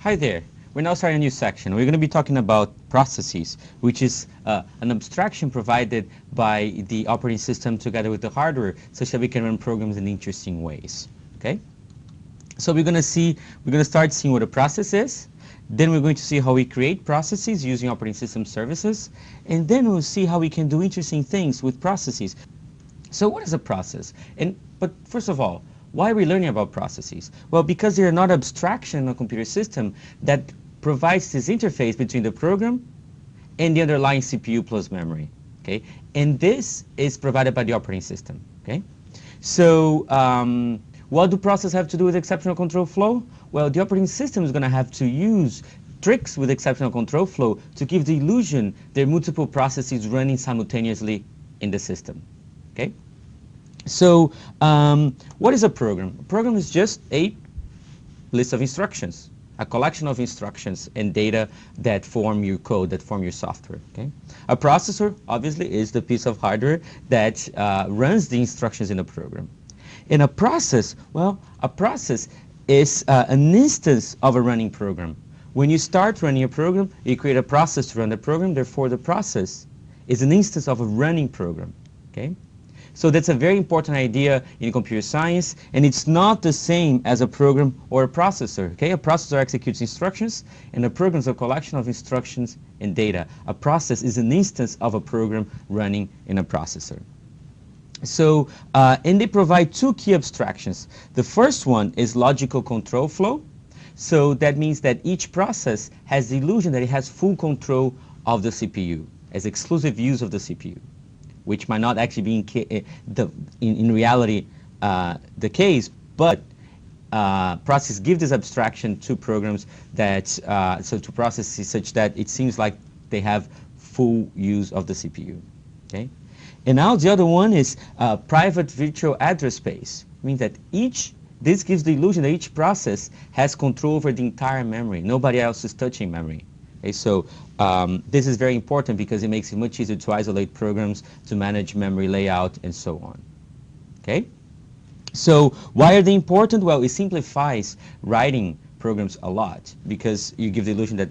Hi there. We're now starting a new section. We're going to be talking about processes, which is an abstraction provided by the operating system together with the hardware, such that we can run programs in interesting ways. Okay? So we're going to start seeing what a process is. Then we're going to see how we create processes using operating system services. And then we'll see how we can do interesting things with processes. So what is a process? But first of all, why are we learning about processes? Well, because they are not abstraction in a computer system that provides this interface between the program and the underlying CPU plus memory. Okay? And this is provided by the operating system. Okay? So what do processes have to do with exceptional control flow? Well, the operating system is going to have to use tricks with exceptional control flow to give the illusion there are multiple processes running simultaneously in the system. Okay? So what is a program? A program is just a list of instructions, a collection of instructions and data that form your code, that form your software. Okay? A processor, obviously, is the piece of hardware that runs the instructions in a program. And a process, well, a process is an instance of a running program. When you start running a program, you create a process to run the program. Therefore, the process is an instance of a running program. Okay? So that's a very important idea in computer science, and it's not the same as a program or a processor. Okay? A processor executes instructions, and a program is a collection of instructions and data. A process is an instance of a program running in a processor. So, and they provide two key abstractions. The first one is logical control flow. So that means that each process has the illusion that it has full control of the CPU, as exclusive use of the CPU, which might not actually be in reality the case, but processes give this abstraction to programs that, so to processes such that it seems like they have full use of the CPU. Okay? And now the other one is private virtual address space. It means that this gives the illusion that each process has control over the entire memory. Nobody else is touching memory. Okay, so this is very important because it makes it much easier to isolate programs, to manage memory layout, and so on. Okay? So why are they important? Well, it simplifies writing programs a lot because you give the illusion that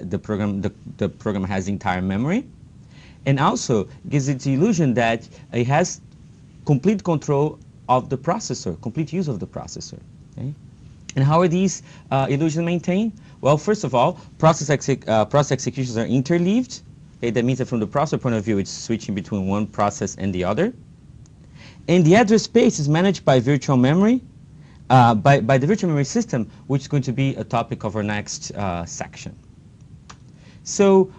the program has the entire memory, and also gives it the illusion that it has complete control of the processor, complete use of the processor. Okay? And how are these illusions maintained? Well, first of all, process executions are interleaved. Okay? That means that from the processor point of view, it's switching between one process and the other. And the address space is managed by virtual memory, by the virtual memory system, which is going to be a topic of our next section. So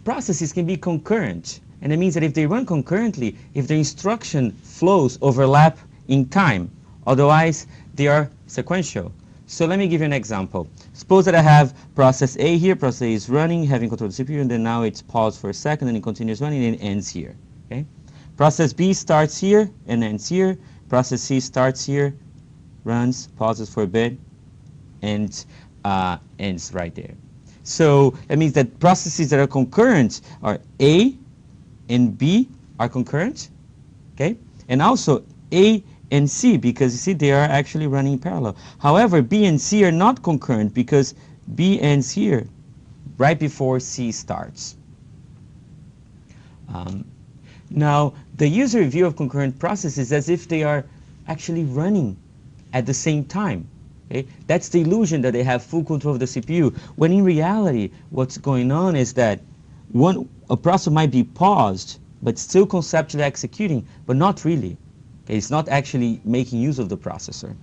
processes can be concurrent. And it means that if they run concurrently, if the instruction flows overlap in time, otherwise they are sequential. So let me give you an example. Suppose that I have process A here, process A is running, having control of the CPU, and then now it's paused for a second, and it continues running, and it ends here. Okay? Process B starts here and ends here. Process C starts here, runs, pauses for a bit, and ends right there. So that means that processes that are concurrent are A and B are concurrent, okay? And also A and C, because you see they are actually running parallel. However, B and C are not concurrent because B ends here right before C starts. Now, the user view of concurrent processes is as if they are actually running at the same time. Okay? That's the illusion that they have full control of the CPU, when in reality, what's going on is that a process might be paused, but still conceptually executing, but not really. Okay? It's not actually making use of the processor.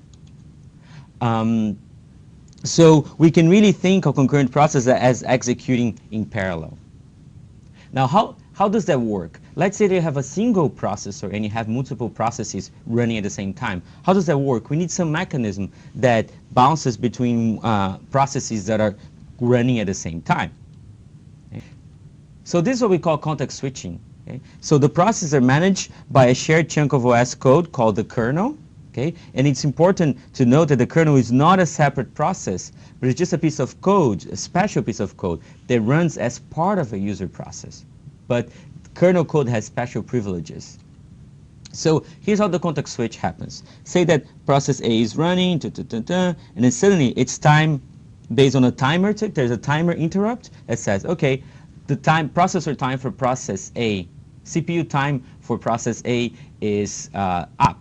So we can really think of concurrent processes as executing in parallel. Now, how does that work? Let's say you have a single processor and you have multiple processes running at the same time. How does that work? We need some mechanism that bounces between processes that are running at the same time. Okay? So this is what we call context switching. Okay? So the processes are managed by a shared chunk of OS code called the kernel. Okay? And it's important to note that the kernel is not a separate process, but it's just a piece of code, a special piece of code that runs as part of a user process. But kernel code has special privileges. So here's how the context switch happens. Say that process A is running, and then suddenly it's time based on a timer tick. There's a timer interrupt that says, okay, the processor time for process A, CPU time for process A is up.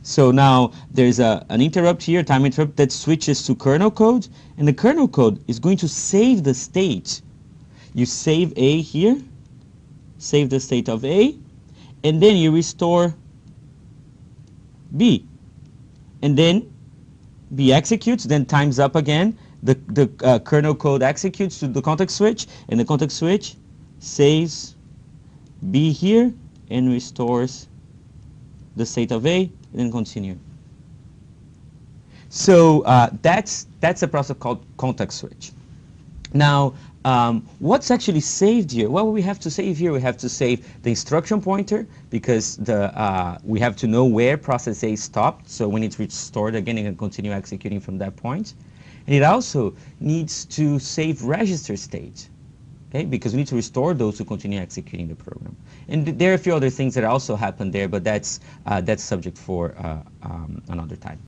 So now there's an interrupt here, time interrupt, that switches to kernel code, and the kernel code is going to save the state. You save A here, save the state of A, and then you restore B. And then B executes, then time's up again. The kernel code executes to the context switch, and the context switch saves B here and restores the state of A, and then continue. So that's a process called context switch. Now, what's actually saved here? Well, we have to save here. We have to save the instruction pointer because we have to know where process A stopped. So when it's restored again, it can continue executing from that point. And it also needs to save register state, okay? Because we need to restore those to continue executing the program. And there are a few other things that also happen there, but that's subject for another time.